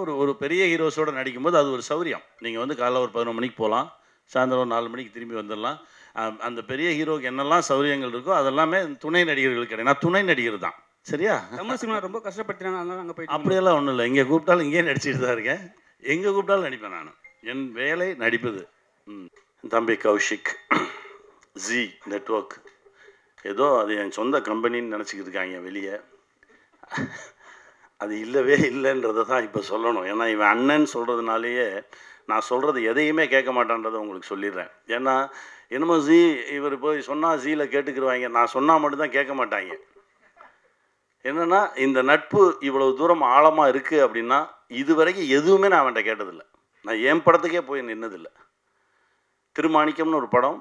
ஒரு ஒரு பெரிய ஹீரோஸோட நடிக்கும்போது அது ஒரு சௌரியம். நீங்கள் வந்து காலைல ஒரு 11 மணிக்கு போகலாம், சாயந்தரம் ஒரு 4 மணிக்கு திரும்பி வந்துடலாம். அந்த பெரிய ஹீரோக்கு என்னெல்லாம் சௌரியங்கள் இருக்கோ அதெல்லாமே துணை நடிகர்களுக்கு கிடையாது. நான் துணை நடிகர் தான். சரியா? தமிழ் சினிமா ரொம்ப கஷ்டப்படுத்தினாங்க, அதனால அங்கே போயிட்டு அப்படியெல்லாம் ஒன்றும் இல்லை. இங்கே கூப்பிட்டாலும் இங்கேயே நடிச்சிட்டு தான் இருக்கேன். எங்கே கூப்பிட்டாலும் நடிப்பேன் நான். என் வேலை நடிப்பது. தம்பி கௌஷிக், ஜி நெட்வொர்க், ஏதோ அது என் சொந்த கம்பெனின்னு நினச்சிக்கிட்டு இருக்காங்க வெளியே. அது இல்லவே இல்லைன்றதை தான் இப்போ சொல்லணும். ஏன்னா இவன் அண்ணன் சொல்கிறதுனாலேயே நான் சொல்கிறது எதையுமே கேட்க மாட்டான்றதை உங்களுக்கு சொல்லிடுறேன். ஏன்னா என்னமோ ஜி இவர் போய் சொன்னால் ஜியில் கேட்டுக்கிடுவாங்க, நான் சொன்னால் மட்டும்தான் கேட்க மாட்டாங்க. என்னென்னா இந்த நட்பு இவ்வளவு தூரம் ஆழமாக இருக்குது அப்படின்னா இது வரைக்கும் எதுவுமே நான் அவன்கிட்ட கேட்டதில்லை. நான் என் படத்துக்கே போய் நின்னதில்லை. திருமாணிக்கம்னு ஒரு படம்,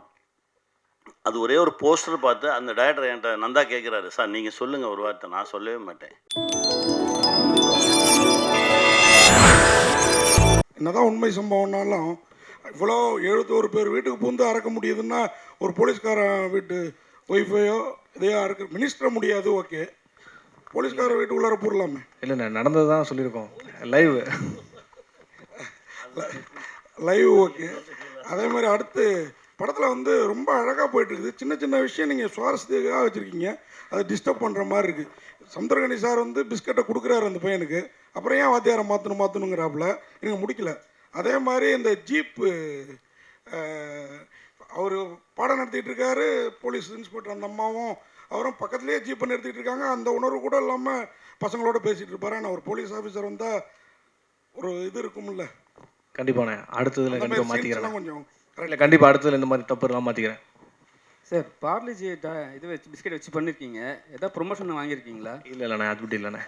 அது ஒரே ஒரு போஸ்டர் பார்த்து அந்த டைரக்டர் என்கிட்ட நந்தா கேட்குறாரு, சார் நீங்கள் சொல்லுங்கள் ஒரு வார்த்தை. நான் சொல்லவே மாட்டேன். என்னதான் உண்மை சம்பவம்னாலும் இவ்வளோ 71 பேர் வீட்டுக்கு பூந்து அறக்க முடியுதுன்னா ஒரு போலீஸ்காரன் வீட்டு ஒய்ஃபையோ இதையோ அறக்க மினிஸ்டரை முடியாது. ஓகே, போலீஸ்கார வீட்டுக்குள்ளார போடலாமே. இல்லைண்ணே, நடந்தது தான் சொல்லியிருக்கோம். Live okay. அதே மாதிரி அடுத்து படத்தில் வந்து ரொம்ப அழகாக போயிட்டுருக்குது. சின்ன சின்ன விஷயம் நீங்கள் சுவாரஸ்யத்துக்காக வச்சுருக்கீங்க, அதை டிஸ்டர்ப் பண்ணுற மாதிரி இருக்குது. சமுத்திரகனி சார் வந்து பிஸ்கட்டை கொடுக்குறாரு அந்த பையனுக்கு, அப்புறம் ஏன் வாத்தியாரை மாற்றணுங்கிறாப்புல எனக்கு முடிக்கல. அதே மாதிரி இந்த ஜீப்பு அவர் பாடம் நடத்திட்டு இருக்காரு, போலீஸ் இன்ஸ்பெக்டர் அந்த அம்மாவும் அவரும் பக்கத்துலேயே ஜீப்பை நிறுத்திட்டு இருக்காங்க. அந்த உணர்வு கூட இல்லாமல் பசங்களோட பேசிகிட்டு இருப்பாரு. ஆனால் ஒரு போலீஸ் ஆஃபீஸர் வந்தால் ஒரு இது இருக்கும்ல. கண்டிப்பாண்ணே, அடுத்ததில் கண்டிப்பாக மாற்றிக்கிறேன். கொஞ்சம் இல்லை, கண்டிப்பாக அடுத்ததில் இந்த மாதிரி தப்பு எல்லாம் மாற்றிக்கிறேன். சார், பார்லிஜி இது வச்சு பிஸ்கெட் வச்சு பண்ணியிருக்கீங்க, ஏதாவது ப்ரொமோஷன் வாங்கியிருக்கீங்களா? இல்லைண்ணே, அது மட்டும் இல்லைண்ணே.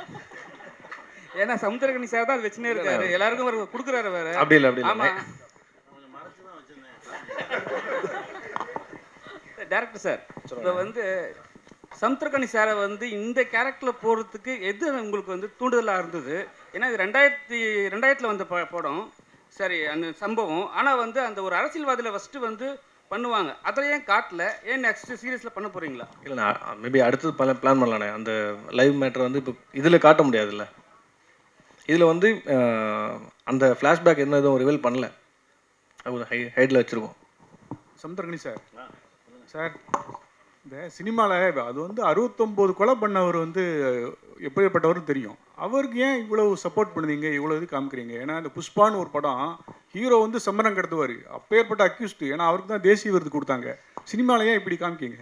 ஏன்னா சமுத்திரகனி சார் தான் அது வச்சுனே இருக்காரு, எல்லாருக்கும் ஒரு கொடுக்குறாரு வேற. அப்படி இல்லை, அப்படி இல்லை. ஆமாம் டேரக்டர் சார், இப்போ வந்து சமுத்திரகனி சாரை வந்து இந்த கேரக்டரில் போகிறதுக்கு எது உங்களுக்கு வந்து தூண்டுதலாக இருந்தது? ஏன்னா இது 2000 வந்த படம், சரி அந்த சம்பவம். ஆனால் வந்து அந்த ஒரு அரசியல்வாதியில் ஃபஸ்ட்டு வந்து பண்ணுவாங்க, அதில் ஏன் காட்டல? ஏன் நெக்ஸ்ட் சீரியஸில் பண்ண போகிறீங்களா? இல்லைண்ணா, மேபி அடுத்தது பிளான் பண்ணலாண்ணே. அந்த லைவ் மேட்டர் வந்து இப்போ இதில் காட்ட முடியாதுல்ல. இதில் வந்து அந்த ஃப்ளாஷ்பேக் என்ன எதுவும் ரிவீல் பண்ணல, அது ஹைட்டில் வச்சுருக்கோம். சமுத்திரகனி சார், இந்த சினிமாவில் அது வந்து 69 கொலை பண்ணவர் வந்து எப்படிப்பட்டவரும் தெரியும். அவருக்கு ஏன் இவ்வளவு சப்போர்ட் பண்ணுவீங்க, இவ்வளோ இது காமிக்கிறீங்க? ஏன்னா இந்த புஷ்பான்னு ஒரு படம், ஹீரோ வந்து சம்மரம் கடத்துவார், அப்பேற்பட்ட அக்யூஸ்டு. ஏன்னா அவருக்கு தான் தேசிய விருது கொடுத்தாங்க. சினிமாவில் ஏன் இப்படி காமிக்கிங்க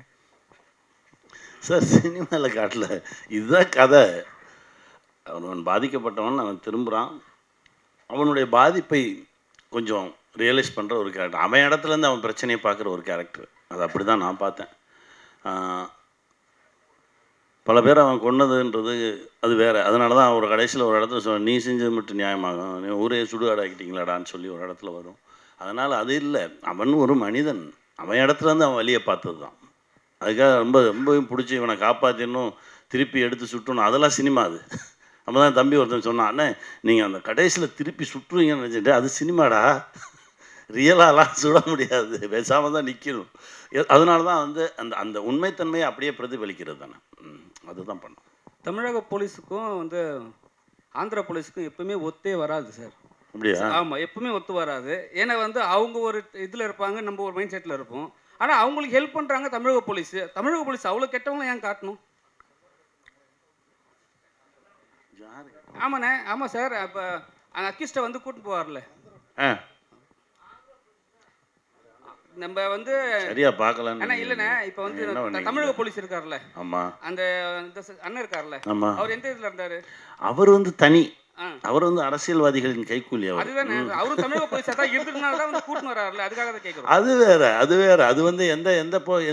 சார்? சினிமாவில் காட்டல, இதுதான் கதை. அவன் பாதிக்கப்பட்டவன், அவன் திரும்புகிறான், அவனுடைய பாதிப்பை கொஞ்சம் ரியலைஸ் பண்ணுற ஒரு கேரக்டர். அவன் இடத்துலேருந்து அவன் பிரச்சனையை பார்க்குற ஒரு கேரக்டர். அது அப்படி தான் நான் பார்த்தேன். பல பேர் அவன் கொன்னதுன்றது அது வேறு. அதனால தான் ஒரு கடைசியில் ஒரு இடத்துல சொல்ல, நீ செஞ்சது மட்டும் நியாயமாகும், நீ ஊரே சுடுகாடாக்கிட்டீங்களாடான்னு சொல்லி ஒரு இடத்துல வரும். அதனால் அது இல்லை, அவன் ஒரு மனிதன், அவன் இடத்துலேருந்து அவன் வழியை பார்த்தது தான். அதுக்காக ரொம்பவும் பிடிச்சி இவனை காப்பாற்றினும் திருப்பி எடுத்து சுட்டணும், அதெல்லாம் சினிமா. அது நம்ம தான் தம்பி ஒருத்தன் சொன்னான், அண்ணே நீங்கள் அந்த கடைசியில் திருப்பி சுட்டுருவீங்கன்னு நினச்சிட்டு, அது சினிமாடா, ரியலாலாம் சுட முடியாது, பேசாமல் தான் நிற்கணும். அதனால தான் வந்து அந்த அந்த உண்மைத்தன்மையை அப்படியே பிரதிபலிக்கிறது தானே, அதுதான் பண்ணோம். தமிழக போலீஸுக்கும் வந்து ஆந்திரா போலீஸுக்கும் எப்பவுமே ஒத்தே வராது சார். அப்படியா? ஆமாம், எப்பவுமே ஒத்து வராது. ஏன்னா வந்து அவங்க ஒரு இதில் இருப்பாங்க, நம்ம ஒரு மைண்ட் செட்டில் இருப்போம். ஆனால் அவங்களுக்கு ஹெல்ப் பண்ணுறாங்க தமிழக போலீஸு. தமிழக போலீஸ் அவ்வளோ கெட்டவங்களும் ஏன் காட்டணும்? ஆமாண்ணே, ஆமாம் சார். இப்போ அந்த அக்யூஸ்டை வந்து கூட்டிட்டு போவார்ல, நம்ம வந்து சரியா பார்க்கலாம். அண்ணா இல்லைண்ணே, இப்போ வந்து தமிழக போலீஸ் இருக்கார்ல, ஆமாம், அந்த அண்ணன் இருக்கார்ல, ஆமாம், அவர் எந்த இதில் இருந்தார்? அவர் வந்து தனி, அவர் வந்து அரசியல்வாதிகளின் கைக்கூலி. அவர் அதுதானே, அவரும் தமிழக போலீஸாக தான் இருக்கிறதுனால தான் வந்து கூட்டின்னு வராருல, அதுக்காக தான் கேட்குறோம். அது வேற. அது வந்து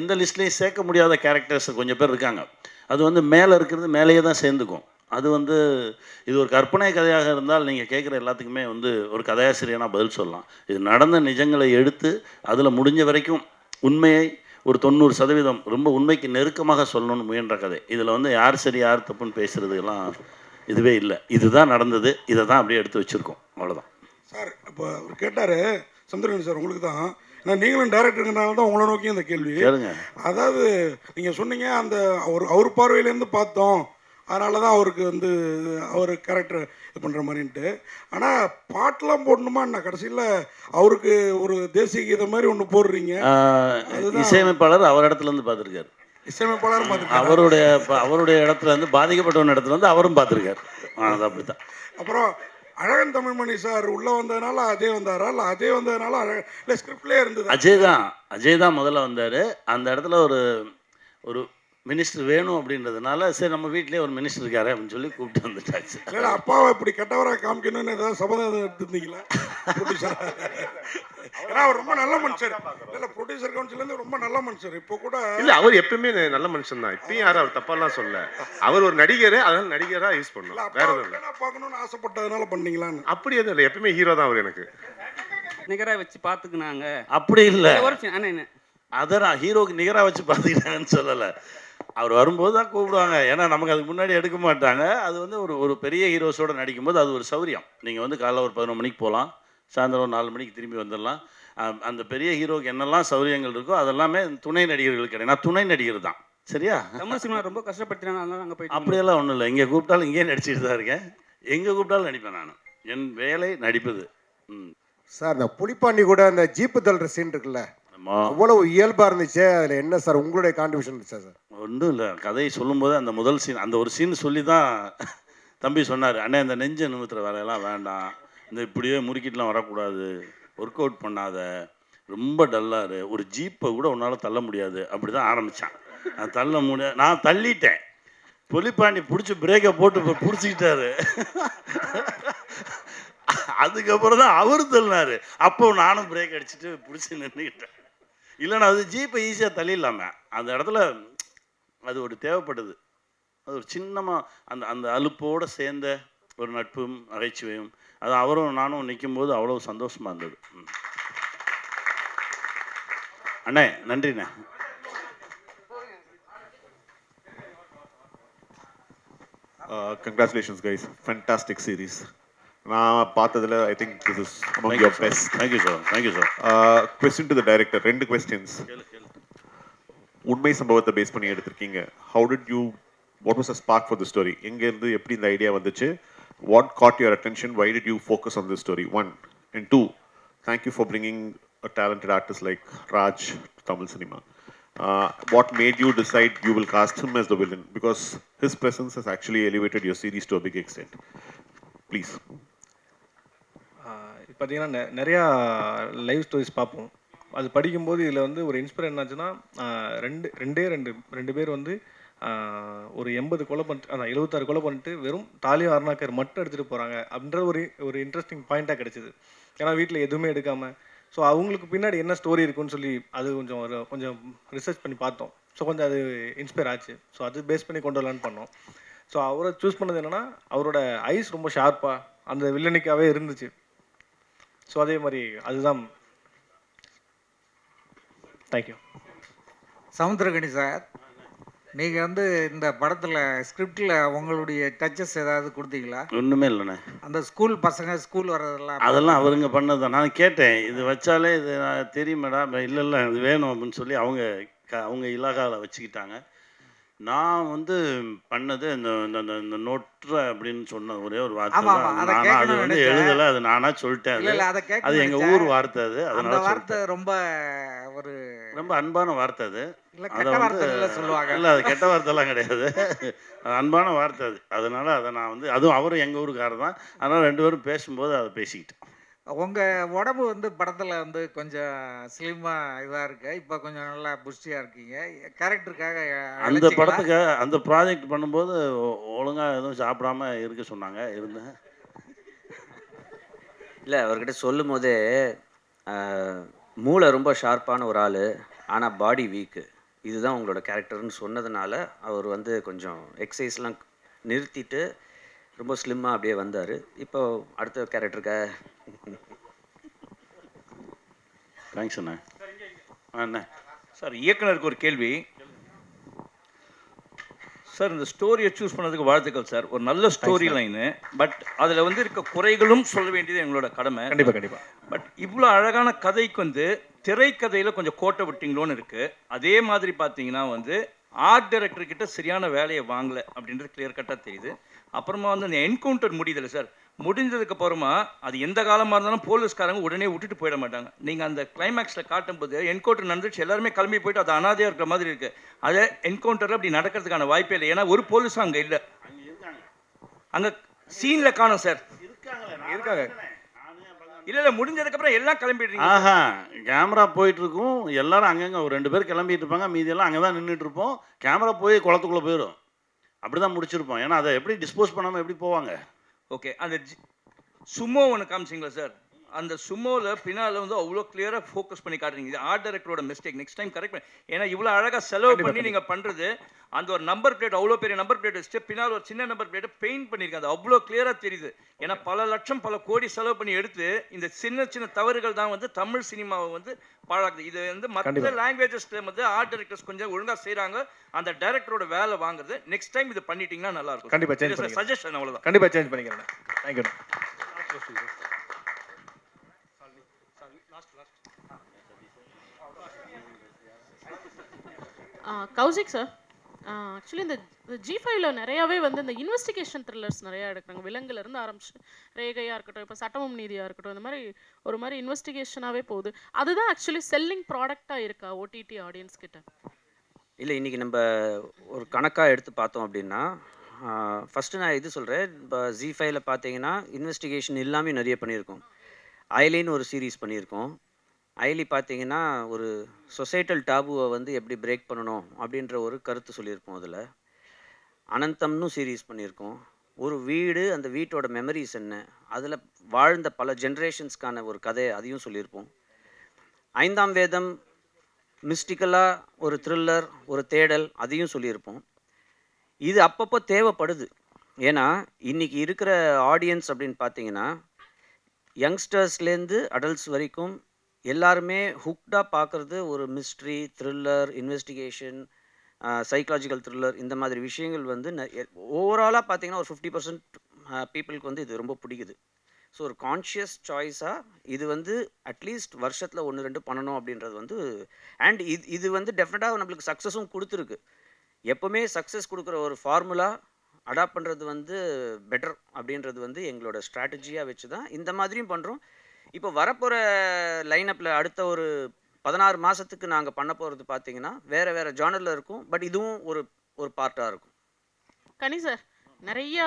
எந்த லிஸ்ட்லேயும் சேர்க்க முடியாத கேரக்டர்ஸ் கொஞ்சம் பேர் இருக்காங்க. அது வந்து மேலே இருக்கிறது மேலேயே தான் சேர்ந்துக்கும். அது வந்து இது ஒரு கற்பனை கதையாக இருந்தால் நீங்கள் கேட்குற எல்லாத்துக்குமே வந்து ஒரு கதையாசிரியனா பதில் சொல்லலாம். இது நடந்த நிஜங்களை எடுத்து அதில் முடிஞ்ச வரைக்கும் உண்மையை ஒரு 90% ரொம்ப உண்மைக்கு நெருக்கமாக சொல்லணும்னு முயன்ற கதை. இதில் வந்து யார் சரி யார் தப்புன்னு பேசுகிறதுலாம் இதுவே இல்லை. இதுதான் நடந்தது, இதை தான் அப்படியே எடுத்து வச்சுருக்கோம், அவ்வளோதான். சார், இப்போ அவர் கேட்டார் சந்திரகன் சார், உங்களுக்கு தான், நான் நீங்களும் டைரக்டருங்கிறனால தான் உங்களை நோக்கி இந்த கேள்வி கேளுங்க. அதாவது நீங்கள் சொன்னீங்க அந்த அவர் பார்வையிலேருந்து பார்த்தோம், அதனால தான் அவருக்கு வந்து அவர் கேரக்டர் இது பண்ணுற மாதிரின்ட்டு. ஆனால் பாட்டெலாம் போடணுமா என்ன, கடைசியில் அவருக்கு ஒரு தேசிய கீதம் மாதிரி ஒன்று போடுறீங்க. இசையமைப்பாளர் அவர் இடத்துல இருந்து பார்த்துருக்காரு. இசையமைப்பாளர் பார்த்துருக்காரு. அவருடைய இடத்துல இருந்து பாதிக்கப்பட்டவன் இடத்துல வந்து அவரும் பார்த்துருக்காரு. அது அப்படித்தான். அப்புறம் அழகன் தமிழ்மணி சார் உள்ளே வந்ததுனால அஜய் வந்தாரா, இல்லை அஜய் வந்ததுனால இல்லை ஸ்கிரிப்ட்லேயே இருந்தது? அஜய் தான் முதல்ல வந்தார். அந்த இடத்துல ஒரு மினிஸ்டர் வேணும் அப்படின்றதுனால சரி நம்ம வீட்லேயே ஒரு மினிஸ்டர் இருக்காரு அப்படின்னு சொல்லி கூப்பிட்டு வந்துட்டாச்சு. இல்லை அப்பாவை இப்படி கெட்டவராக காமிக்கணும்னு ஏதாவது சபதம் எடுத்துருந்தீங்களா ப்ரொடியூசர்? ஏன்னா அவர் ரொம்ப நல்ல மனுஷர். இல்லை ப்ரொடியூசர் கவுன்சிலேருந்து ரொம்ப நல்ல மனுஷர். இப்போ கூட இல்லை, அவர் எப்பவுமே நல்ல மனுஷன் தான். இப்பயும் யாரும் அவர் தப்பாலாம் சொல்ல. அவர் ஒரு நடிகர், அதனால நடிகராக யூஸ் பண்ணலாம், வேற எதுவும் இல்லை. பார்க்கணும்னு ஆசைப்பட்டதுனால பண்ணீங்களான்னு? அப்படி எதுவும் இல்லை, எப்பவுமே ஹீரோ தான் அவர். எனக்கு நிகராக வச்சு பார்த்துக்குனாங்க அப்படி இல்லை. அண்ணே அதை நான் ஹீரோக்கு நிகராக வச்சு பார்த்துக்கிட்டாங்கன்னு சொல்லலை. அவர் வரும்போது தான் கூப்பிடுவாங்க. ஏன்னா நமக்கு அதுக்கு முன்னாடி எடுக்க மாட்டாங்க. அது வந்து ஒரு பெரிய ஹீரோஸோடு நடிக்கும்போது அது ஒரு சௌரியம். நீங்கள் வந்து காலைல ஒரு 11 மணிக்கு போகலாம், சாயந்தரம் ஒரு 4 மணிக்கு திரும்பி வந்துடலாம். அந்த பெரிய ஹீரோக்கு என்னெல்லாம் சௌரியங்கள் இருக்கோ அதெல்லாமே துணை நடிகர்களுக்கு கிடையாது. நான் துணை நடிகர் தான். சரியா? தமிழ் சினிமா ரொம்ப கஷ்டப்படுத்தினாங்க, அதனால அங்கே போய் அப்படியெல்லாம் ஒன்றும் இல்லை. இங்கே கூப்பிட்டாலும் இங்கேயே நடிச்சிட்டு தான் இருக்கேன். எங்கே கூப்பிட்டாலும் நடிப்பேன். நான் என் வேலை நடிப்பது. சார், இந்த புலிப்பாண்டி கூட அந்த ஜீப்பு தள்ளுற சீன் இருக்குல்ல, அவ்வளவு இயல்பாக இருந்துச்சு. அதில் என்ன சார் உங்களுடைய கான்ட்ரிபியூஷன் இருந்துச்சா சார்? ஒன்றும் இல்லை, கதையை சொல்லும்போது அந்த முதல் சீன், அந்த ஒரு சீன் சொல்லி தான் தம்பி சொன்னார், அண்ணே இந்த நெஞ்சை நிமித்துற வேலையெல்லாம் வேண்டாம், இந்த இப்படியே முறுக்கிட்டுலாம் வரக்கூடாது, ஒர்க் அவுட் பண்ணாத, ரொம்ப டல்லாரு, ஒரு ஜீப்பை கூட உன்னால் தள்ள முடியாது. அப்படி தான் ஆரம்பித்தான். நான் தள்ள முடியாது, நான் தள்ளிட்டேன். புலிப்பாண்டி பிடிச்சி பிரேக்கை போட்டு பிடிச்சிக்கிட்டாரு. அதுக்கப்புறம் தான் அவர் தள்ளினார். அப்போ நானும் பிரேக் அடிச்சுட்டு பிடிச்சி நின்றுக்கிட்டேன். இல்லைன்னா அது ஜீப்பை ஈஸியாக தள்ளிடலாமே. அந்த இடத்துல அது ஒரு தேவைப்படுது. அது ஒரு சின்னமாக அந்த அந்த அலுப்போடு சேர்ந்த ஒரு நட்பும் நகைச்சுவையும் அது அவரும் நானும் நிற்கும்போது அவ்வளோ சந்தோஷமாக இருந்தது. அண்ணே நன்றிண்ணே. Congratulations guys, fantastic series. நான் பார்த்ததுல I think this is among your best. Thank you sir. Thank you sir. Question to the director. 2 questions. உண்மை சம்பவத்தை பேஸ் பண்ணி எடுத்திருக்கீங்க. How did you, what was the spark for the story? எங்க இருந்து எப்படி இந்த ஐடியா வந்துச்சு? What caught your attention? Why did you focus on this story? 1 and 2, thank you for bringing a talented artist like Raj to Tamil cinema. What made you decide you will cast him as the villain? Because his presence has actually elevated your series to a big extent. Please. பார்த்தீங்கன்னா நிறையா live stories பார்ப்போம். அது படிக்கும்போது இதில் வந்து ஒரு inspire என்னாச்சுன்னா, ரெண்டு பேர் வந்து ஒரு 80 கொலை பண்ணிட்டு, அதான் 76 கொலை பண்ணிட்டு வெறும் தாலியும் அருணாக்கர் மட்டும் எடுத்துகிட்டு போகிறாங்க அப்படின்ற ஒரு இன்ட்ரெஸ்டிங் பாயிண்ட்டாக கிடச்சிது. ஏன்னா வீட்டில் எதுவுமே எடுக்காமல், ஸோ அவங்களுக்கு பின்னாடி என்ன ஸ்டோரி இருக்குன்னு சொல்லி அது கொஞ்சம் ரிசர்ச் பண்ணி பார்த்தோம். ஸோ கொஞ்சம் அது இன்ஸ்பயர் ஆச்சு. ஸோ அது பேஸ் பண்ணி கொண்டு வரலான்னு பண்ணோம். ஸோ அவரை சூஸ் பண்ணது என்னென்னா, அவரோட ஐஸ் ரொம்ப ஷார்ப்பாக அந்த வில்லனிக்காகவே இருந்துச்சு. ஸோ அதே மாதிரி அதுதான். தேங்க்யூ. சமுத்திரகனி சார், நீங்கள் வந்து இந்த படத்தில் ஸ்கிரிப்டில் உங்களுடைய டச்சஸ் ஏதாவது கொடுத்தீங்களா? ஒன்றுமே இல்லைண்ணே. அந்த ஸ்கூல் பசங்க ஸ்கூல் வர்றதெல்லாம் அதெல்லாம் அவருங்க பண்ணது தான். நான் கேட்டேன், இது வச்சாலே இது தெரியும் மேடம், இல்லை இது வேணும் அப்படின்னு சொல்லி அவங்க இலாகாவில் வச்சுக்கிட்டாங்க. நான் வந்து பண்ணது இந்த நோட்ற அப்படின்னு சொன்ன ஒரே ஒரு வார்த்தை தான். அது வந்து எழுதலை, அது நானாக சொல்லிட்டேன். அது எங்கள் ஊர் வார்த்தை. அது அதனால வார்த்தை ரொம்ப அன்பான வார்த்தை. அது அதை வந்து சொல்லுவாங்க. இல்லை, அது கெட்ட வார்த்தைலாம் கிடையாது, அன்பான வார்த்தை அது. அதனால அதை நான் வந்து, அதுவும் அவரும் எங்கள் ஊருக்காரர் தான், அதனால் 2 பேரும் பேசும்போது அதை பேசிக்கிட்டேன். உங்கள் உடம்பு வந்து படத்தில் வந்து கொஞ்சம் ஸ்லிம்மாக இதாக இருக்கு, இப்போ கொஞ்சம் நல்லா புஷ்டியாக இருக்கீங்க. கேரக்டருக்காக அந்த படத்துக்கு அந்த ப்ராஜெக்ட் பண்ணும்போது ஒழுங்காக எதுவும் சாப்பிடாம இருக்க சொன்னாங்க, இருந்தேன். இல்லை, அவர்கிட்ட சொல்லும் போதே மூளை ரொம்ப ஷார்ப்பான ஒரு ஆள், ஆனால் பாடி வீக்கு, இதுதான் உங்களோட கேரக்டர்னு சொன்னதுனால அவர் வந்து கொஞ்சம் எக்ஸசைஸ்லாம் நிறுத்திட்டு ரொம்ப ஸ்லிம்மாக அப்படியே வந்தார். இப்போ அடுத்த கேரக்டருக்காக. தேங்க்ஸ் அண்ணா. அண்ணா சார், இயக்குனருக்கு ஒரு கேள்வி சார். இந்த ஸ்டோரியை சூஸ் பண்ணதுக்கு வாழ்த்துக்கள் சார். ஒரு நல்ல ஸ்டோரி லைனு, பட் அதில் வந்து இருக்க குறைகளும் சொல்ல வேண்டியது எங்களோட கடமை. கண்டிப்பாக. பட் இவ்வளோ அழகான கதைக்கு வந்து திரைக்கதையில் கொஞ்சம் கோட்டை விட்டிங்களோன்னு இருக்குது. அதே மாதிரி பார்த்தீங்கன்னா வந்து ஆர்ட் டைரக்டர் கிட்ட சரியான வேலையை வாங்கலை அப்படின்றது கிளியர் கட்டாக தெரியுது. அப்புறமா வந்து அந்த என்கவுண்டர் முடியுதில்ல சார், முடிஞ்சதுக்கு அப்புறமா அது எந்த காலமாக இருந்தாலும் போலீஸ்காரங்க உடனே விட்டுட்டு போயிட மாட்டாங்க. நீங்கள் அந்த கிளைமேக்ஸில் காட்டும்போது என்கவுண்டர் நடந்துச்சு, எல்லாருமே கிளம்பி போயிட்டு அது அனாதையாக இருக்கிற மாதிரி இருக்குது. அதே என்கவுண்டரில் அப்படி நடக்கிறதுக்கான வாய்ப்பே இல்லை. ஏன்னா ஒரு போலீஸும் அங்கே இல்லை, அங்கே சீனில் காணும் சார். இருக்காங்க. இல்லை முடிஞ்சதுக்கப்புறம் எல்லாம் கிளம்பிடுறீங்க. ஆஹா, கேமரா போயிட்டு இருக்கும், எல்லாரும் அங்கங்கே ஒரு 2 பேர் கிளம்பிட்டு இருப்பாங்க, மீதியெல்லாம் அங்கே தான் நின்றுட்டு இருப்போம். கேமரா போய் குளத்துக்குள்ளே போயிடும். அப்படி தான் முடிச்சிருப்போம். ஏன்னா அதை எப்படி டிஸ்போஸ் பண்ணாமல் எப்படி போவாங்க? ஓகே, அந்த சுமோ ஒன்று காமிச்சிங்களா சார், அந்த சுமோவில் பின்னால் வந்து அவ்வளோ கிளியராக ஃபோக்கஸ் பண்ணி காட்டுறீங்க. இது ஆர்ட் டைரக்டரோட மிஸ்டேக், நெக்ஸ்ட் டைம் கரெக்ட் பண்ணி. ஏன்னா இவ்வளோ அழகாக செலவு பண்ணி நீங்கள் பண்ணுறது, அந்த ஒரு நம்பர் பிளேட் அவ்வளோ பெரிய நம்பர் பிளேட் வச்சுட்டு பின்னால் ஒரு சின்ன நம்பர் பிளேட்டை பெயிண்ட் பண்ணியிருக்காங்க. அது அவ்வளோ கிளியராக தெரியுது. ஏன்னா பல லட்சம் பல கோடி செலவு பண்ணி எடுத்து இந்த சின்ன சின்ன தவறுகள் தான் வந்து தமிழ் சினிமாவை வந்து பாழாக்குது. இது வந்து மற்ற லாங்குவேஜஸ்ல வந்து ஆர்ட் டைரக்டர்ஸ் கொஞ்சம் ஒழுங்காக செய்கிறாங்க, அந்த டைரக்டரோட வேலை வாங்குறது. நெக்ஸ்ட் டைம் இது பண்ணிட்டீங்கன்னா நல்லா இருக்கும். கண்டிப்பாக சேஞ்ச் பண்ணி சஜஷன் அவ்வளோதான். கண்டிப்பாக சேஞ்ச் பண்ணிக்கிறேன். தேங்க்யூ. கௌசிக் சார், ஆக்சுவலி இந்த G5ல நிறையாவே வந்து இந்த இன்வெஸ்டிகேஷன் த்ரில்லர்ஸ் நிறையா எடுக்கிறாங்க. விலங்குலேருந்து ஆரம்பிச்சு ரேகையாக இருக்கட்டும், இப்போ சட்டமும் நீதியாக இருக்கட்டும், இந்த மாதிரி ஒரு மாதிரி இன்வெஸ்டிகேஷனாகவே போகுது. அதுதான் ஆக்சுவலி செல்லிங் ப்ராடக்டாக இருக்கா ஓடிடி ஆடியன்ஸ் கிட்ட? இல்லை, இன்றைக்கி நம்ம ஒரு கணக்காக எடுத்து பார்த்தோம் அப்படின்னா, ஃபஸ்ட்டு நான் இது சொல்கிறேன். இப்போ G5ல பார்த்தீங்கன்னா இன்வெஸ்டிகேஷன் எல்லாமே நிறைய பண்ணியிருக்கோம். ஐலின்னு ஒரு சீரீஸ் பண்ணியிருக்கோம். ஐலி பார்த்தீங்கன்னா ஒரு சொசைட்டல் டாபுவை வந்து எப்படி பிரேக் பண்ணணும் அப்படின்ற ஒரு கருத்து சொல்லியிருப்போம். அதில் அனந்தம்னு சீரீஸ் பண்ணியிருக்கோம். ஒரு வீடு, அந்த வீட்டோட மெமரிஸ் என்ன, அதில் வாழ்ந்த பல ஜென்ரேஷன்ஸ்க்கான ஒரு கதை, அதையும் சொல்லியிருப்போம். 5ஆம் வேதம் மிஸ்டிக்கலாக ஒரு த்ரில்லர், ஒரு தேடல், அதையும் சொல்லியிருப்போம். இது அப்பப்போ தேவைப்படுது. ஏன்னா இன்றைக்கி இருக்கிற ஆடியன்ஸ் அப்படின்னு பார்த்தீங்கன்னா யங்ஸ்டர்ஸ்லேருந்து அடல்ட்ஸ் வரைக்கும் எல்லாருமே ஹுக்டாக பார்க்குறது ஒரு mystery, thriller, investigation, psychological thriller, இந்த மாதிரி விஷயங்கள் வந்து ஓவராலாக பார்த்தீங்கன்னா ஒரு 50% பீப்புளுக்கு வந்து இது ரொம்ப பிடிக்குது. ஸோ ஒரு கான்ஷியஸ் சாய்ஸாக இது வந்து அட்லீஸ்ட் வருஷத்தில் 1-2 பண்ணணும் அப்படின்றது வந்து, அண்ட் இது வந்து டெஃபினட்டாக நம்மளுக்கு சக்ஸஸும் கொடுத்துருக்கு. எப்போவுமே சக்ஸஸ் கொடுக்குற ஒரு ஃபார்முலா அடாப்ட் பண்ணுறது வந்து பெட்டர் அப்படின்றது வந்து எங்களோட ஸ்ட்ராட்டஜியாக வச்சு தான் இந்த மாதிரியும் பண்ணுறோம். இப்போ வரப்போகிற லைனப்பில் அடுத்த ஒரு 16 மாதத்துக்கு நாங்கள் பண்ண போகிறது பார்த்தீங்கன்னா வேறு வேறு ஜானரில் இருக்கும். பட் இதுவும் ஒரு ஒரு பார்ட்டாக இருக்கும். கனி சார், நிறைய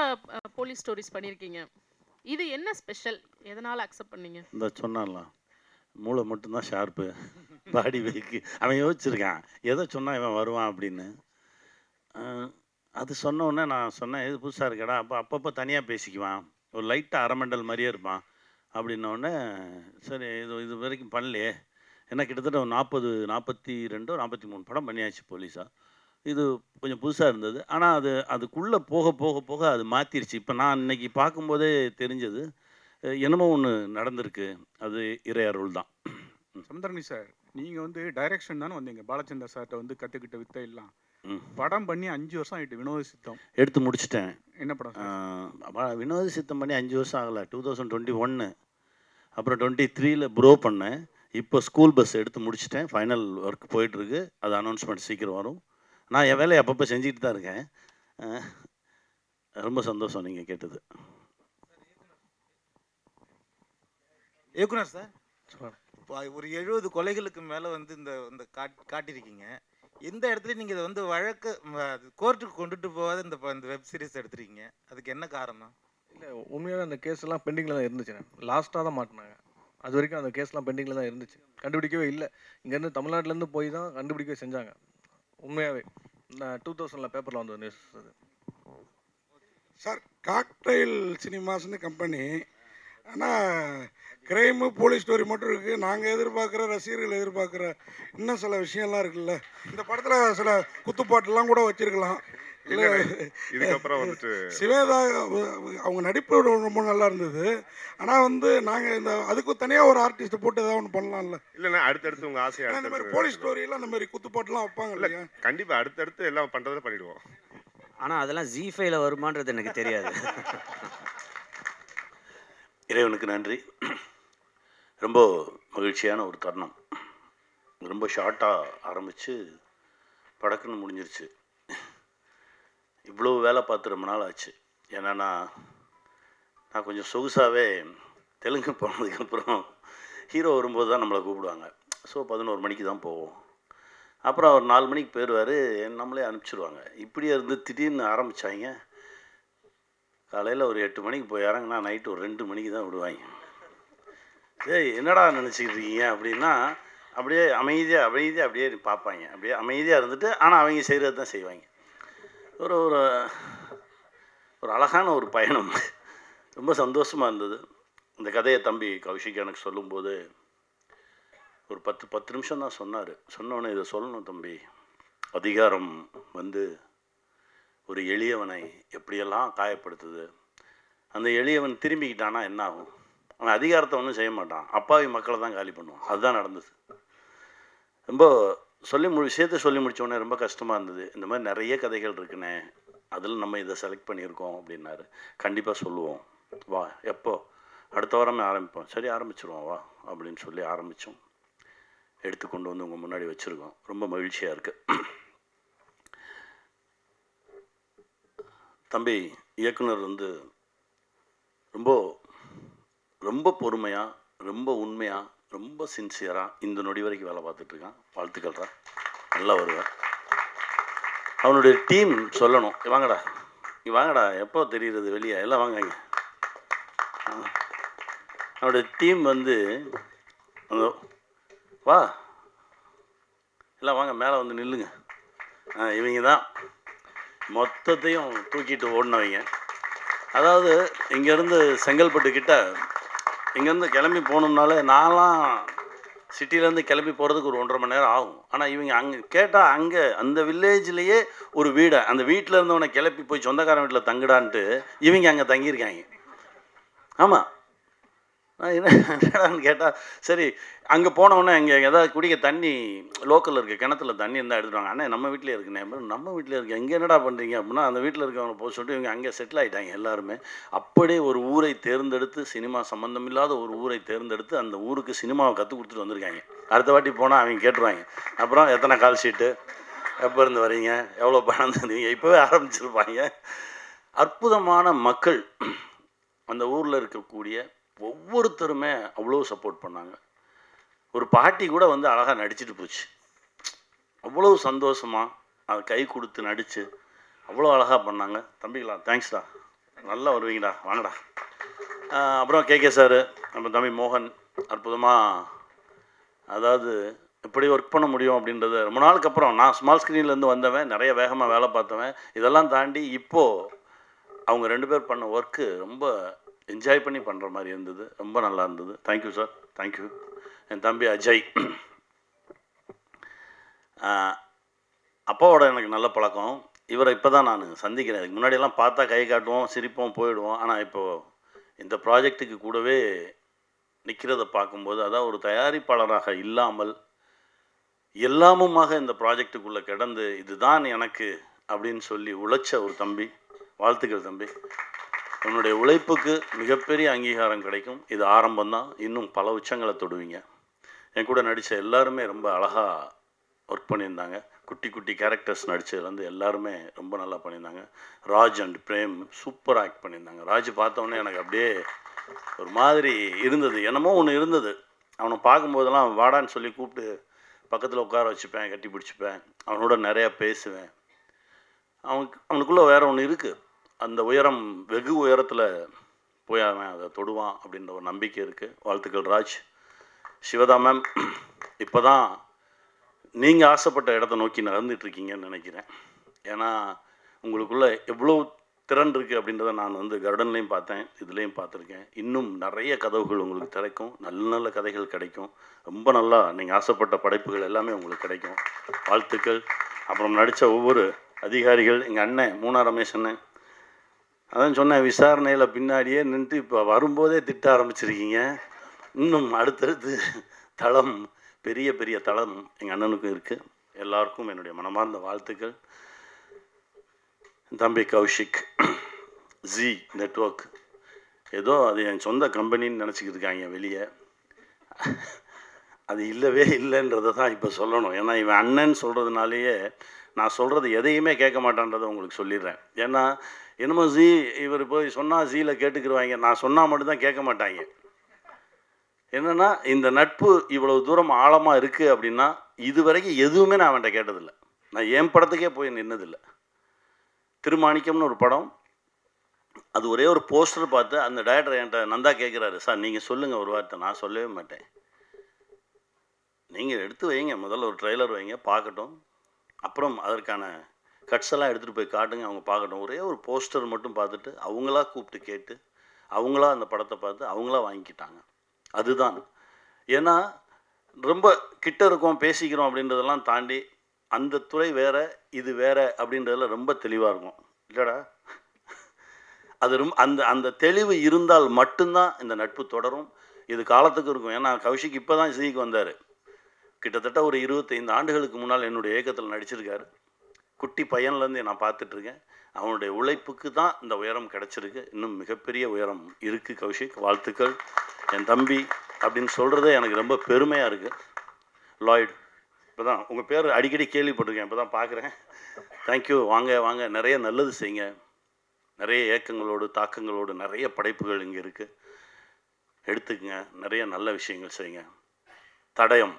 போலீஸ் ஸ்டோரிஸ் பண்ணியிருக்கீங்க. இது என்ன ஸ்பெஷல்? எதனால் அக்செப்ட் பண்ணீங்க? இந்த சொன்னான்லாம் மூளை மட்டும்தான் ஷார்ப்பு, பாடி வெயிக்கு. அவன் யோசிச்சிருக்கான் எதை சொன்னால் இவன் வருவான் அப்படின்னு. அது சொன்ன உடனே நான் சொன்னேன், இது புதுசாக இருக்கடா. அப்பப்போ தனியாக பேசிக்குவான், ஒரு லைட்டாக அரமண்டல் மாதிரியே இருப்பான் அப்படின்னோடனே, சரி இது வரைக்கும் பண்ணலையே. ஏன்னா கிட்டத்தட்ட ஒரு 42 43 படம் பண்ணியாச்சு போலீஸாக. இது கொஞ்சம் புதுசாக இருந்தது. ஆனால் அதுக்குள்ளே போக போக போக அது மாற்றிருச்சு. இப்போ நான் இன்னைக்கு பார்க்கும்போதே தெரிஞ்சது என்னமோ ஒன்று நடந்திருக்கு. அது இறை அருள் தான். சமுத்திரகனி சார், நீங்கள் வந்து டைரக்ஷன் தானே வந்தீங்க. பாலச்சந்தர் சார்கிட்ட வந்து கற்றுக்கிட்ட வித்தை எல்லாம் படம் பண்ணி 5 வருஷம் ஆகிட்டு. வினோத சித்தம் எடுத்து முடிச்சிட்டேன். என்ன படம்? வினோத சித்தம் பண்ணி 5 வருஷம் ஆகலை. 2021, அப்புறம் 23ல் ப்ரோ பண்ணேன். இப்போ ஸ்கூல் பஸ் எடுத்து முடிச்சிட்டேன். ஃபைனல் ஒர்க் போயிட்டுருக்கு. அது அனௌன்ஸ்மெண்ட் சீக்கிரம் வரும். நான் என் வேலையை அப்பப்போ செஞ்சுக்கிட்டு தான் இருக்கேன். ரொம்ப சந்தோஷம் நீங்கள் கேட்டது. இயக்குனர் சார், ஒரு 70 கொலைகளுக்கு மேலே வந்து இந்த காட்டியிருக்கீங்க. எந்த இடத்துல நீங்கள் இதை வந்து வழக்கு கோர்ட்டுக்கு கொண்டுட்டு போகாத இந்த வெப் சீரிஸ் எடுத்துருக்கீங்க. அதுக்கு என்ன காரணம்? இல்லை, உண்மையாக அந்த கேஸ் எல்லாம் பெண்டிங்கில் தான் இருந்துச்சு. லாஸ்ட்டாக தான் மாட்டினாங்க. அது வரைக்கும் அந்த கேஸ்லாம் பெண்டிங்கில் தான் இருந்துச்சு. கண்டுபிடிக்கவே இல்லை. இங்கேருந்து தமிழ்நாட்டிலேருந்து போய் தான் கண்டுபிடிக்கவே செஞ்சாங்க. உண்மையாகவே நான் 2000ல் பேப்பரில் வந்த நியூஸ் அது. சார், காக்டைல் சினிமாஸ்னு கம்பெனி, ஆனால் கிரைமு போலீஸ் ஸ்டோரி மட்டும் இருக்குது. நாங்கள் எதிர்பார்க்குற, ரசிகர்கள் எதிர்பார்க்குற இன்னும் சில விஷயம்லாம் இருக்குல்ல. இந்த படத்தில் சில குத்துப்பாட்டுலாம் கூட வச்சுருக்கலாம். இல்லை, இதுக்கப்புறம் வந்துட்டு சிவேதா அவங்க நடிப்பு ரொம்ப நல்லா இருந்தது. ஆனால் வந்து நாங்கள் அதுக்கு தனியாக ஒரு ஆர்டிஸ்ட்டை போட்டு ஏதாவது ஒன்று பண்ணலாம்ல. இல்லைண்ணா, அடுத்தடுத்து உங்கள் ஆசையை இந்த மாதிரி போலீஸ் ஸ்டோரியெல்லாம் அந்த மாதிரி குத்துப்பாட்டுலாம் வைப்பாங்க இல்லையா? கண்டிப்பாக அடுத்தடுத்து எல்லாம் பண்ணுறதை பண்ணிடுவோம். ஆனால் அதெல்லாம் G5ல வருமானது எனக்கு தெரியாது. இறைவனுக்கு நன்றி. ரொம்ப மகிழ்ச்சியான ஒரு தருணம். ரொம்ப ஷார்ட்டாக ஆரம்பித்து படக்குன்னு முடிஞ்சிருச்சு. இவ்வளோ வேலை பார்த்து ரொம்ப நாள் ஆச்சு. ஏன்னா நான் கொஞ்சம் சொகுசாகவே தெலுங்கு போனதுக்கப்புறம் ஹீரோ வரும்போது தான் நம்மளை கூப்பிடுவாங்க. ஸோ 11 மணிக்கு தான் போவோம். அப்புறம் அவர் 4 மணிக்கு போயிடுவார், நம்மளே அனுப்பிச்சிடுவாங்க. இப்படியே இருந்து திடீர்னு ஆரம்பித்தாங்க. காலையில் ஒரு 8 மணிக்கு போய் இறங்கினா நைட்டு ஒரு 2 மணிக்கு தான் விடுவாங்க. ஏய் என்னடா நினச்சிக்கிட்டு இருக்கீங்க அப்படின்னா, அப்படியே அமைதியாக அப்படியே பார்ப்பாங்க. அப்படியே அமைதியாக இருந்துட்டு ஆனால் அவங்க செய்கிறது தான் செய்வாங்க. ஒரு ஒரு ஒரு அழகான ஒரு பயணம். ரொம்ப சந்தோஷமாக இருந்தது. இந்த கதையை தம்பி கௌஷிக் எனக்கு சொல்லும்போது ஒரு 10 நிமிஷம் தான் சொன்னார். சொன்னோன்னே இதை சொல்லணும் தம்பி, அதிகாரம் வந்து ஒரு எளியவனை எப்படியெல்லாம் காயப்படுத்துது. அந்த எளியவன் திரும்பிக்கிட்டானா என்ன ஆகும்? அவன் அதிகாரத்தை ஒன்றும் செய்ய மாட்டான், அப்பாவி மக்களை தான் காலி பண்ணுவான். அதுதான் நடந்தது. ரொம்ப விஷயத்தை சொல்லி முடித்தோடனே ரொம்ப கஷ்டமாக இருந்தது. இந்த மாதிரி நிறைய கதைகள் இருக்குண்ணே, அதில் நம்ம இதை செலக்ட் பண்ணியிருக்கோம் அப்படின்னாரு. கண்டிப்பாக சொல்லுவோம், வா எப்போ, அடுத்த வாரமே ஆரம்பிப்போம். சரி ஆரம்பிச்சிருவோம் வா அப்படின்னு சொல்லி ஆரம்பித்தோம். எடுத்து கொண்டு வந்து உங்கள் முன்னாடி வச்சுருக்கோம். ரொம்ப மகிழ்ச்சியாக இருக்குது. தம்பி இயக்குனர் வந்து ரொம்ப ரொம்ப பொறுமையாக, ரொம்ப உண்மையாக, ரொம்ப சின்சியராக இந்த நொடி வரைக்கும் வேலை பார்த்துட்ருக்கான். வாழ்த்துக்கள்றா, நல்லா வருவேன். அவனுடைய டீம் சொல்லணும், வாங்கடா வாங்கடா, எப்போ தெரியுறது வெளியே, எல்லாம் வாங்க. அவனுடைய டீம் வந்து வா எல்லாம் வாங்க மேலே வந்து நில்லுங்க. இவங்க தான் மொத்தத்தையும் தூக்கிட்டு ஓடினவங்க. அதாவது இங்கேருந்து செங்கல்பட்டு கிட்ட இங்கேருந்து கிளம்பி போகணும்னாலே நான்லாம் சிட்டிலேருந்து கிளம்பி போகிறதுக்கு ஒரு 1.5 மணி நேரம் ஆகும். ஆனால் இவங்க அங்கே கேட்டால் அங்கே அந்த வில்லேஜ்லேயே ஒரு வீடை, அந்த வீட்டில் இருந்தவனை கிளப்பி போய் சொந்தக்காரன் வீட்டில் தங்குடான்ட்டு இவங்க அங்கே தங்கியிருக்காங்க. ஆமாம், என்னடான்னு கேட்டால் சரி அங்கே போனவுடனே இங்கே ஏதாவது குடிக்க தண்ணி லோக்கலில் இருக்க கிணத்துல தண்ணி இருந்தால் எடுத்துடுவாங்க. அண்ணே நம்ம வீட்டிலே இருக்குண்ணே. நம்ம வீட்டில் இருக்கு, எங்கே என்னடா பண்ணுறீங்க அப்படின்னா அந்த வீட்டில் இருக்கவங்க போய் சொல்லிட்டு இவங்க அங்கே செட்டில் ஆகிட்டாங்க எல்லாருமே. அப்படியே ஒரு ஊரை தேர்ந்தெடுத்து, சினிமா சம்மந்தம் இல்லாத ஒரு ஊரை தேர்ந்தெடுத்து அந்த ஊருக்கு சினிமாவை கற்றுக் கொடுத்துட்டு வந்திருக்காங்க. அடுத்த வாட்டி போனால் அவங்க கேட்டுருவாங்க, அப்புறம் எத்தனை கால் ஷீட்டு, எப்போ இருந்து வரீங்க, எவ்வளோ பணம் தந்தீங்க, இப்போவே ஆரம்பிச்சிருப்பாங்க. அற்புதமான மக்கள். அந்த ஊரில் இருக்கக்கூடிய ஒவ்வொருத்தருமே அவ்வளோ சப்போர்ட் பண்ணாங்க. ஒரு பாட்டி கூட வந்து அழகாக நடிச்சிட்டு போச்சு. அவ்வளோ சந்தோஷமாக அதை கை கொடுத்து நடித்து அவ்வளோ அழகாக பண்ணாங்க. தம்பிங்களா தேங்க்ஸ்டா, நல்லா வருவீங்கடா, வாங்கடா. அப்புறம் கேகே சார், நம்ம தம்பி மோகன் அற்புதமாக, அதாவது எப்படி ஒர்க் பண்ண முடியும் அப்படின்றது ரொம்ப நாளுக்கு அப்புறம். நான் ஸ்மால் ஸ்க்ரீன்லேருந்து வந்தவன், நிறைய வேகமாக வேலை பார்த்தவன். இதெல்லாம் தாண்டி இப்போது அவங்க 2 பேர் பண்ண ஒர்க்கு ரொம்ப என்ஜாய் பண்ணி பண்ணுற மாதிரி இருந்தது. ரொம்ப நல்லா இருந்தது. Thank you sir, thank you. என் தம்பி அஜய், அப்பாவோட எனக்கு நல்ல பழக்கம். இவரை இப்போ தான் நான் சந்திக்கிறேன். இதுக்கு முன்னாடியெல்லாம் பார்த்தா கை காட்டுவோம், சிரிப்போம், போயிடுவோம். ஆனால் இப்போது இந்த ப்ராஜெக்ட்டுக்கு கூடவே நிற்கிறத பார்க்கும்போது, அதாவது ஒரு தயாரிப்பாளராக இல்லாமல் எல்லாமுமாக இந்த ப்ராஜெக்டுக்குள்ளே கிடந்து இதுதான் எனக்கு அப்படின்னு சொல்லி உழைச்ச ஒரு தம்பி. வாழ்த்துக்கள் தம்பி, உன்னுடைய உழைப்புக்கு மிகப்பெரிய அங்கீகாரம் கிடைக்கும். இது ஆரம்பம்தான், இன்னும் பல உச்சங்களை தொடுவீங்க. என் கூட நடித்த எல்லாருமே ரொம்ப அழகாக ஒர்க் பண்ணியிருந்தாங்க. குட்டி குட்டி கேரக்டர்ஸ் நடித்ததுலேருந்து எல்லாருமே ரொம்ப நல்லா பண்ணியிருந்தாங்க. Raj and Prem super act பண்ணியிருந்தாங்க. ராஜ் பார்த்தோன்னே எனக்கு அப்படியே ஒரு மாதிரி இருந்தது, என்னமோ ஒன்று இருந்தது. அவனை பார்க்கும்போதெல்லாம் வாடான்னு சொல்லி கூப்பிட்டு பக்கத்தில் உட்கார வச்சுப்பேன், கட்டி பிடிச்சிப்பேன், அவனோட நிறையா பேசுவேன். அவனுக்குள்ளே வேறு ஒன்று இருக்குது. அந்த உயரம், வெகு உயரத்தில் போய் அவன் அதை தொடுவான் அப்படின்ற ஒரு நம்பிக்கை இருக்குது. வாழ்த்துக்கள் ராஜ். சிவதா மேம், இப்போ தான் நீங்கள் ஆசைப்பட்ட இடத்த நோக்கி நடந்துட்டுருக்கீங்கன்னு நினைக்கிறேன். ஏன்னா உங்களுக்குள்ளே எவ்வளோ திறன் இருக்குது அப்படின்றத நான் வந்து கர்டன்லேயும் பார்த்தேன், இதுலேயும் பார்த்துருக்கேன். இன்னும் நிறைய கதவுகள் உங்களுக்கு திறக்கும், நல்ல நல்ல கதைகள் கிடைக்கும். ரொம்ப நல்லா நீங்கள் ஆசைப்பட்ட படைப்புகள் எல்லாமே உங்களுக்கு கிடைக்கும். வாழ்த்துக்கள். அப்புறம் நடித்த ஒவ்வொரு அதிகாரிகள், எங்கள் அண்ணன் மூணா ரமேஷ் அண்ணன், அதான் சொன்னேன், விசாரணையில் பின்னாடியே நின்று இப்போ வரும்போதே திட்ட ஆரம்பிச்சிருக்கீங்க. இன்னும் அடுத்தடுத்து தளம், பெரிய பெரிய தளம் எங்கள் அண்ணனுக்கும் இருக்குது. எல்லாருக்கும் என்னுடைய மனமார்ந்த வாழ்த்துக்கள். தம்பி கௌஷிக், ஜி நெட்வொர்க், ஏதோ அது என் சொந்த கம்பெனின்னு நினச்சிக்கிட்டு இருக்காங்க வெளியே. அது இல்லவே இல்லைன்றதை தான் இப்போ சொல்லணும். ஏன்னா இவன் அண்ணன் சொல்கிறதுனாலேயே நான் சொல்கிறது எதையுமே கேட்க மாட்டேன்றதை உங்களுக்கு சொல்லிடுறேன். ஏன்னா என்னமோ இவர் போய் சொன்னால் ஜீல கேட்டுக்கிடுவாங்க, நான் சொன்னால் மட்டும்தான் கேட்க மாட்டாங்க. என்னென்னா இந்த நட்பு இவ்வளவு தூரம் ஆழமாக இருக்குது அப்படின்னா இது வரைக்கும் எதுவுமே நான் அவன்கிட்ட கேட்டதில்லை. நான் என் படத்துக்கே போய் நின்னதில்லை. திருமாணிக்கம்னு ஒரு படம், அது ஒரே ஒரு போஸ்டர் பார்த்து அந்த டைரக்டர் என்கிட்ட நந்தா கேட்குறாரு, சார் நீங்கள் சொல்லுங்கள் ஒரு வார்த்தை. நான் சொல்லவே மாட்டேன். நீங்கள் எடுத்து வைங்க, முதல்ல ஒரு ட்ரெய்லர் வைங்க பார்க்கட்டும், அப்புறம் அதற்கான கட்ஸ் எல்லாம் எடுத்துகிட்டு போய் காட்டுங்க, அவங்க பார்க்கட்டும். ஒரே ஒரு போஸ்டர் மட்டும் பார்த்துட்டு அவங்களா கூப்பிட்டு கேட்டு அவங்களா அந்த படத்தை பார்த்து அவங்களா வாங்கிக்கிட்டாங்க. அதுதான். ஏன்னா ரொம்ப கிட்ட இருக்கோம் பேசிக்கிறோம் அப்படின்றதெல்லாம் தாண்டி அந்த துறை வேற இது வேற அப்படின்றதுல ரொம்ப தெளிவாக இருக்கும் இல்லைடா. அது ரொம்ப அந்த அந்த தெளிவு இருந்தால் மட்டும்தான் இந்த நட்பு தொடரும், இது காலத்துக்கு இருக்கும். ஏன்னா கௌஷிக் இப்போ தான் ஜிக்கு வந்தார். கிட்டத்தட்ட ஒரு 25 ஆண்டுகளுக்கு முன்னால் என்னுடைய இயக்கத்தில் நடிச்சிருக்காரு. குட்டி பையன்லேருந்து நான் பார்த்துட்ருக்கேன். அவனுடைய உழைப்புக்கு தான் இந்த உயரம் கிடச்சிருக்கு. இன்னும் மிகப்பெரிய உயரம் இருக்குது கௌஷிக், வாழ்த்துக்கள். என் தம்பி அப்படின்னு சொல்கிறதே எனக்கு ரொம்ப பெருமையாக இருக்குது. லாய்டு, இப்போ தான் உங்கள் பேர் அடிக்கடி கேள்விப்பட்டிருக்கேன், இப்போ தான் பார்க்குறேன். தேங்க்யூ. வாங்க வாங்க, நிறைய நல்லது செய்யுங்க. நிறைய இயக்கங்களோடு தாக்கங்களோடு நிறைய படைப்புகள் இங்கே இருக்குது, எடுத்துக்கங்க. நிறைய நல்ல விஷயங்கள் செய்யுங்க. தடயம்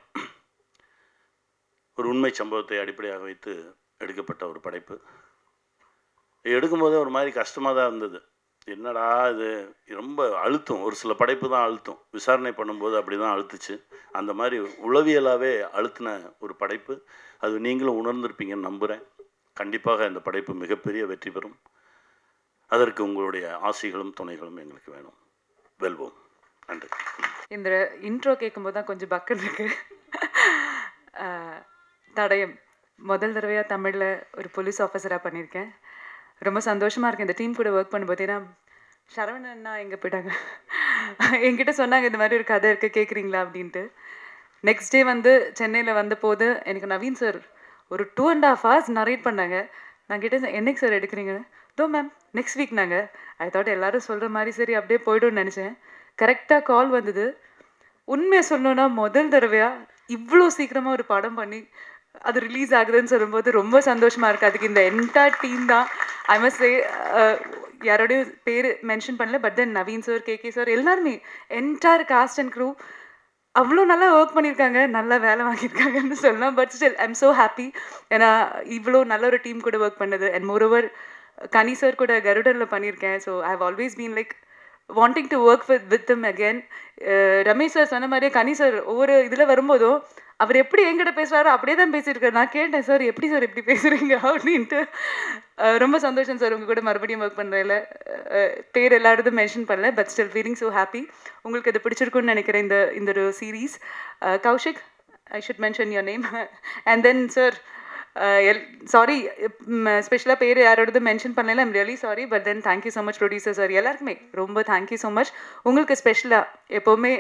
ஒரு உண்மை சம்பவத்தை அடிப்படையாக வைத்து எடுக்கப்பட்ட ஒரு படைப்பு. எடுக்கும்போதே ஒரு மாதிரி கஷ்டமாக தான் இருந்தது. என்னடா இது ரொம்ப அழுத்தம், ஒரு சில படைப்பு தான் அழுத்தம், விசாரணை பண்ணும்போது அப்படி தான் அழுத்துச்சு. அந்த மாதிரி உளவியலாகவே அழுத்தின ஒரு படைப்பு. அது நீங்களும் உணர்ந்திருப்பீங்கன்னு நம்புகிறேன். கண்டிப்பாக இந்த படைப்பு மிகப்பெரிய வெற்றி பெறும். அதற்கு உங்களுடைய ஆசைகளும் துணைகளும் எங்களுக்கு வேணும். வெல்வோம். நன்றி. இந்த இன்ட்ரோ கேட்கும்போது தான் கொஞ்சம் பக்கம் இருக்கு. தடயம் முதல் தடவையாக தமிழில் ஒரு போலீஸ் ஆஃபீஸராக பண்ணியிருக்கேன். ரொம்ப சந்தோஷமாக இருக்குது இந்த டீம் கூட ஒர்க் பண்ணும்போது. ஏன்னா சரவணன்னா எங்கே போயிட்டாங்க, என்கிட்ட சொன்னாங்க இந்த மாதிரி ஒரு கதை இருக்குது கேட்குறீங்களா அப்படின்ட்டு. நெக்ஸ்ட் டே வந்து சென்னையில் வந்தபோது எனக்கு நவீன் சார் ஒரு 2.5 hours நரேட் பண்ணாங்க. நான் கேட்டேன் என்னைக்கு சார் எடுக்கிறீங்கன்னு. தோ மேம் நெக்ஸ்ட் வீக். நாங்கள் ஐ தாட் எல்லோரும் சொல்கிற மாதிரி சரி அப்படியே போய்டும்னு நினச்சேன். கரெக்டாக கால் வந்தது. உண்மையை சொல்லணுன்னா முதல் தடவையாக இவ்வளோ சீக்கிரமாக ஒரு படம் பண்ணி அது ரிலீஸ் ஆகுதுன்னு சொல்லும்போது ரொம்ப சந்தோஷமாக இருக்குது. அதுக்கு இந்த என்டையர் டீம் தான். ஐ மஸ்ட் சே, யாரோடையும் பேர் மென்ஷன் பண்ணல, but then Naveen sir, KK sir, எல்லாருமே என்டையர் காஸ்ட் அண்ட் க்ரூ அவ்வளோ நல்லா ஒர்க் பண்ணியிருக்காங்க, நல்லா வேலை வாங்கியிருக்காங்கன்னு சொல்லலாம். But still I am so happy. ஏன்னா இவ்வளோ நல்ல ஒரு டீம் கூட ஒர்க் பண்ணது. அண்ட் மோரோவர் கனி சார் கூட கருடனில் பண்ணியிருக்கேன். So I have always been like wanting to work with them again. Ramesh sir சொன்ன மாதிரியே கனி சார் ஒவ்வொரு இதில் வரும்போதும் அவர் எப்படி என்கிட்ட பேசுகிறாரோ அப்படியே தான் பேசியிருக்காரு. நான் கேட்டேன் சார் எப்படி சார் எப்படி பேசுகிறீங்க அப்படின்ட்டு. ரொம்ப சந்தோஷம் சார் உங்கள் கூட மறுபடியும் ஒர்க் பண்ணுறதில்ல. பேர் எல்லாரும் மென்ஷன் பண்ணல, but still feeling so happy. உங்களுக்கு இது பிடிச்சிருக்குன்னு நினைக்கிறேன் இந்த ஒரு series. Kaushik, I should mention your name. And then sir, sorry ஸ்பெஷலாக பேர் யாரோடது மென்ஷன் பண்ணல, I'm really sorry. But then thank you so much producer sir, எல்லாருக்குமே ரொம்ப தேங்க்யூ ஸோ மச். உங்களுக்கு ஸ்பெஷலாக எப்போவுமே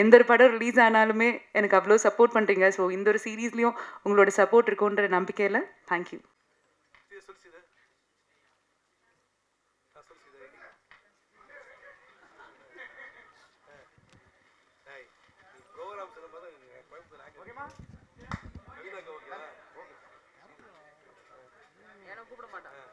எந்த ஒரு படம் ரிலீஸ் ஆனாலுமே எனக்கு அவ்வளோ சப்போர்ட் பண்ணுறீங்க. ஸோ இந்த ஒரு சீரீஸ்லேயும் உங்களோட சப்போர்ட் இருக்குன்ற நம்பிக்கையில் தேங்க்யூ. கூப்பிட மாட்டேன்.